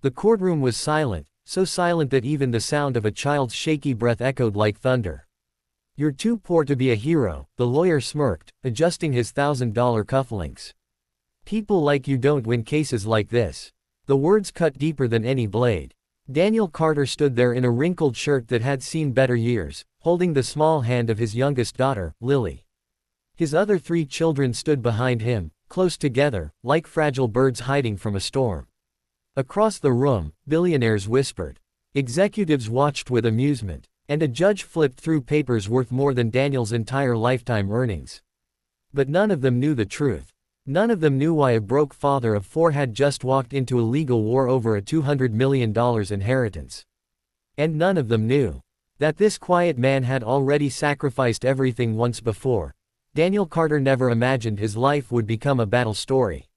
The courtroom was silent, so silent that even the sound of a child's shaky breath echoed like thunder. "You're too poor to be a hero," the lawyer smirked, adjusting his $1,000 cufflinks. "People like you don't win cases like this." The words cut deeper than any blade. Daniel Carter stood there in a wrinkled shirt that had seen better years, holding the small hand of his youngest daughter, Lily. His other 3 children stood behind him, close together, like fragile birds hiding from a storm. Across the room, billionaires whispered. Executives watched with amusement, and a judge flipped through papers worth more than Daniel's entire lifetime earnings. But none of them knew the truth. None of them knew why a broke father of 4 had just walked into a legal war over a $200 million inheritance. And none of them knew that this quiet man had already sacrificed everything once before. Daniel Carter never imagined his life would become a battle story.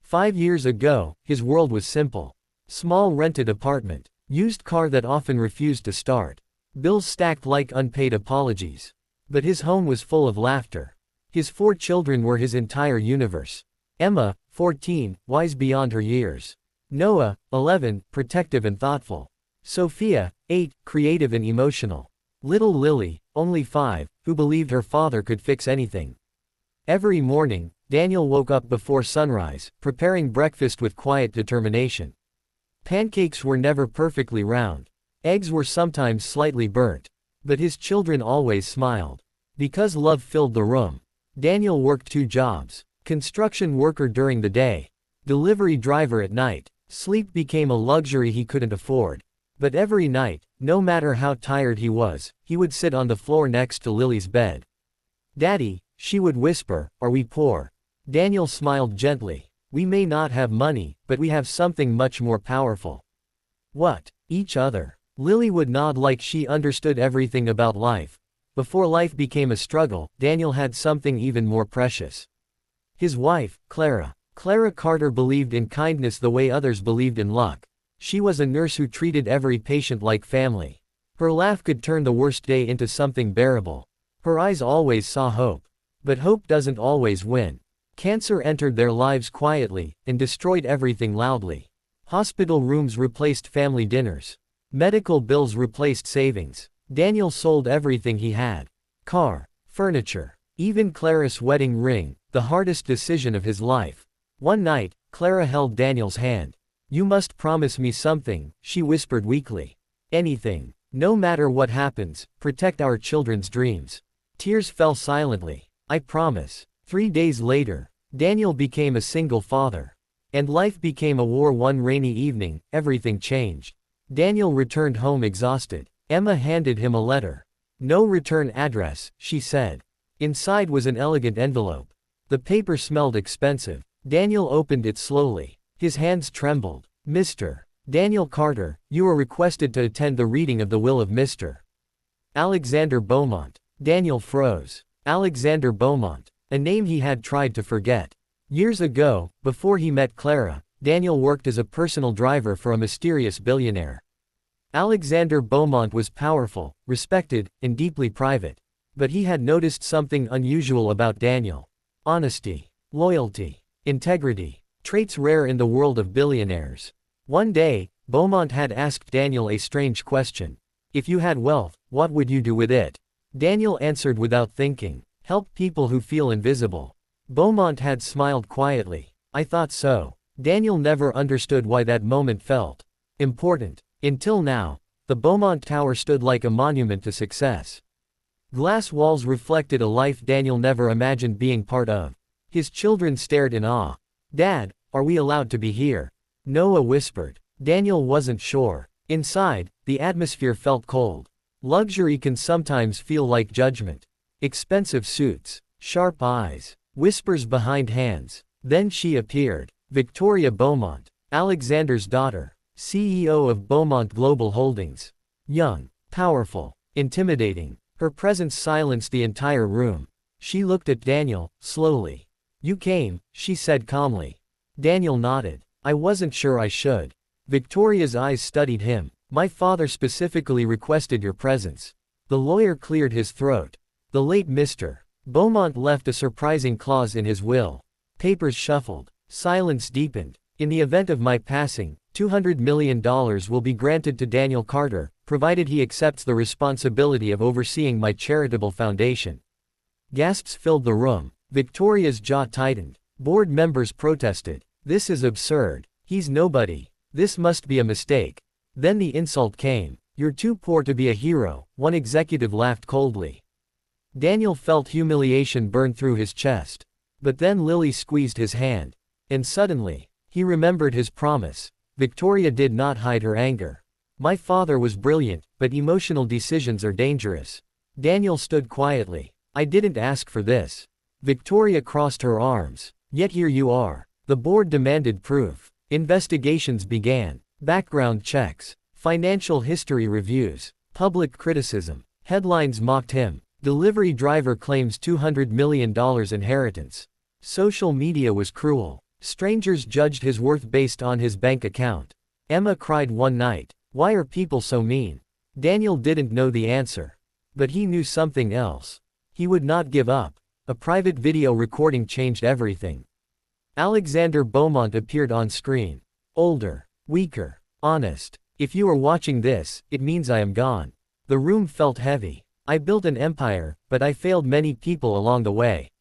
5 years ago, his world was simple. Small rented apartment. Used car that often refused to start. Bills stacked like unpaid apologies. But his home was full of laughter. His 4 children were his entire universe. Emma, 14, wise beyond her years. Noah, 11, protective and thoughtful. Sophia, 8, creative and emotional. Little Lily, only 5, who believed her father could fix anything. Every morning, Daniel woke up before sunrise, preparing breakfast with quiet determination. Pancakes were never perfectly round. Eggs were sometimes slightly burnt. But his children always smiled. Because love filled the room. Daniel worked 2 jobs. Construction worker during the day. Delivery driver at night. Sleep became a luxury he couldn't afford. But every night, no matter how tired he was, he would sit on the floor next to Lily's bed. "Daddy," she would whisper, "are we poor?" Daniel smiled gently. "We may not have money, but we have something much more powerful." "What?" "Each other." Lily would nod like she understood everything about life. Before life became a struggle, Daniel had something even more precious. His wife, Clara. Clara Carter believed in kindness the way others believed in luck. She was a nurse who treated every patient like family. Her laugh could turn the worst day into something bearable. Her eyes always saw hope. But hope doesn't always win. Cancer entered their lives quietly, and destroyed everything loudly. Hospital rooms replaced family dinners. Medical bills replaced savings. Daniel sold everything he had. Car, furniture, even Clara's wedding ring, the hardest decision of his life. One night, Clara held Daniel's hand. "You must promise me something," she whispered weakly. "Anything. No matter what happens, protect our children's dreams." Tears fell silently. "I promise." 3 days later, Daniel became a single father. And life became a war. One rainy evening, everything changed. Daniel returned home exhausted. Emma handed him a letter. "No return address," she said. Inside was an elegant envelope. The paper smelled expensive. Daniel opened it slowly. His hands trembled. "Mr. Daniel Carter, you are requested to attend the reading of the will of Mr. Alexander Beaumont." Daniel froze. Alexander Beaumont. A name he had tried to forget. Years ago, before he met Clara, Daniel worked as a personal driver for a mysterious billionaire. Alexander Beaumont was powerful, respected, and deeply private. But he had noticed something unusual about Daniel. Honesty, loyalty, integrity. Traits rare in the world of billionaires. One day, Beaumont had asked Daniel a strange question. "If you had wealth, what would you do with it?" Daniel answered without thinking. "Help people who feel invisible." Beaumont had smiled quietly. "I thought so." Daniel never understood why that moment felt important. Until now, the Beaumont Tower stood like a monument to success. Glass walls reflected a life Daniel never imagined being part of. His children stared in awe. "Dad, are we allowed to be here?" Noah whispered. Daniel wasn't sure. Inside, the atmosphere felt cold. Luxury can sometimes feel like judgment. Expensive suits, sharp eyes, whispers behind hands. Then she appeared. Victoria Beaumont, Alexander's daughter, CEO of Beaumont Global Holdings. Young, powerful, intimidating. Her presence silenced the entire room. She looked at Daniel, slowly. "You came," she said calmly. Daniel nodded. "I wasn't sure I should." Victoria's eyes studied him. "My father specifically requested your presence." The lawyer cleared his throat. "The late Mr. Beaumont left a surprising clause in his will." Papers shuffled. Silence deepened. "In the event of my passing, $200 million will be granted to Daniel Carter, provided he accepts the responsibility of overseeing my charitable foundation. Gasps filled the room. Victoria's jaw tightened. Board members protested. This is absurd. He's nobody. This must be a mistake. Then the insult came. You're too poor to be a hero, one executive laughed coldly. Daniel felt humiliation burn through his chest. But then Lily squeezed his hand. And suddenly, he remembered his promise. Victoria did not hide her anger. My father was brilliant, but emotional decisions are dangerous. Daniel stood quietly. I didn't ask for this. Victoria crossed her arms. Yet here you are. The board demanded proof. Investigations began. Background checks. Financial history reviews. Public criticism. Headlines mocked him. Delivery driver claims $200 million inheritance. Social media was cruel. Strangers judged his worth based on his bank account. Emma cried one night. Why are people so mean? Daniel didn't know the answer. But he knew something else. He would not give up. A private video recording changed everything. Alexander Beaumont appeared on screen. Older. Weaker. Honest. If you are watching this, it means I am gone. The room felt heavy. I built an empire, but I failed many people along the way.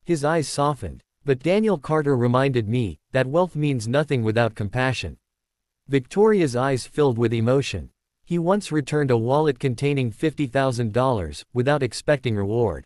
His eyes softened. But Daniel Carter reminded me that wealth means nothing without compassion. Victoria's eyes filled with emotion. He once returned a wallet containing $50,000 without expecting reward.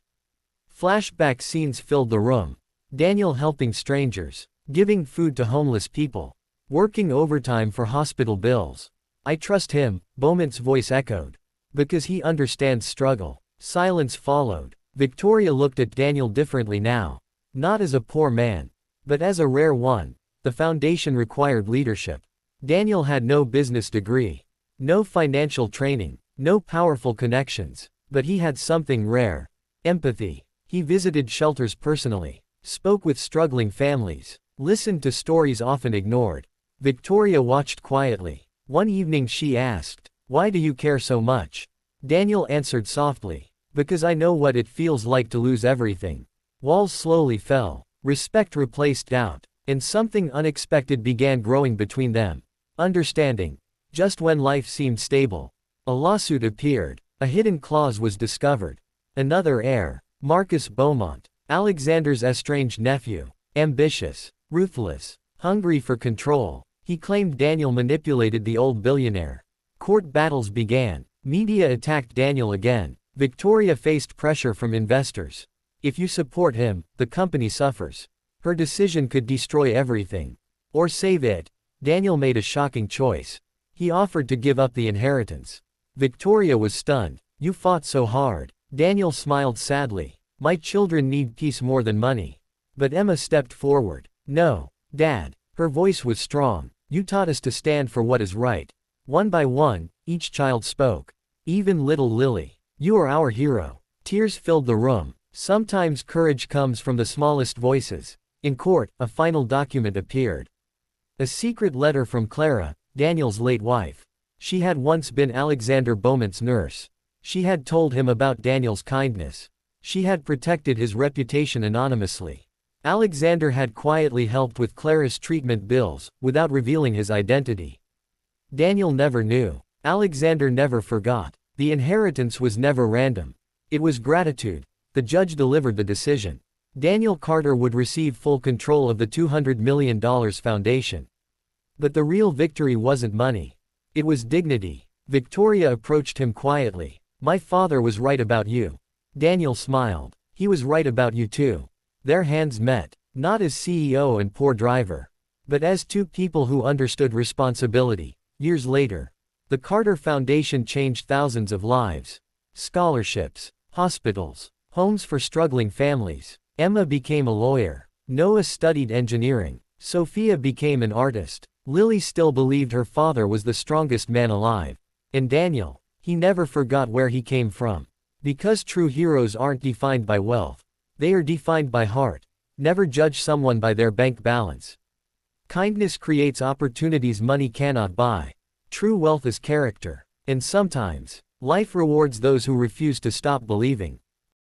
Flashback scenes filled the room. Daniel helping strangers, giving food to homeless people, working overtime for hospital bills. I trust him, Beaumont's voice echoed. Because he understands struggle. Silence followed. Victoria looked at Daniel differently now. Not as a poor man, but as a rare one. The foundation required leadership. Daniel had no business degree, no financial training, no powerful connections, but he had something rare. Empathy. He visited shelters personally, spoke with struggling families, listened to stories often ignored. Victoria watched quietly. One evening she asked, "Why do you care so much?" Daniel answered softly, "Because I know what it feels like to lose everything." Walls slowly fell. Respect replaced doubt. And something unexpected began growing between them. Understanding. Just when life seemed stable. A lawsuit appeared. A hidden clause was discovered. Another heir. Marcus Beaumont. Alexander's estranged nephew. Ambitious. Ruthless. Hungry for control. He claimed Daniel manipulated the old billionaire. Court battles began. Media attacked Daniel again. Victoria faced pressure from investors. If you support him, the company suffers. Her decision could destroy everything. Or save it. Daniel made a shocking choice. He offered to give up the inheritance. Victoria was stunned. You fought so hard. Daniel smiled sadly. My children need peace more than money. But Emma stepped forward. No, Dad. Her voice was strong. You taught us to stand for what is right. One by one, each child spoke. Even little Lily. You are our hero. Tears filled the room. Sometimes courage comes from the smallest voices. In court, a final document appeared. A secret letter from Clara, Daniel's late wife. She had once been Alexander Beaumont's nurse. She had told him about Daniel's kindness. She had protected his reputation anonymously. Alexander had quietly helped with Clara's treatment bills, without revealing his identity. Daniel never knew. Alexander never forgot. The inheritance was never random. It was gratitude. The judge delivered the decision. Daniel Carter would receive full control of the $200 million foundation. But the real victory wasn't money. It was dignity. Victoria approached him quietly. My father was right about you. Daniel smiled. He was right about you too. Their hands met, not as CEO and poor driver, but as two people who understood responsibility. Years later, the Carter Foundation changed thousands of lives. Scholarships, hospitals, homes for struggling families. Emma became a lawyer. Noah studied engineering. Sophia became an artist. Lily still believed her father was the strongest man alive. And Daniel, he never forgot where he came from. Because true heroes aren't defined by wealth. They are defined by heart. Never judge someone by their bank balance. Kindness creates opportunities money cannot buy. True wealth is character. And sometimes, life rewards those who refuse to stop believing.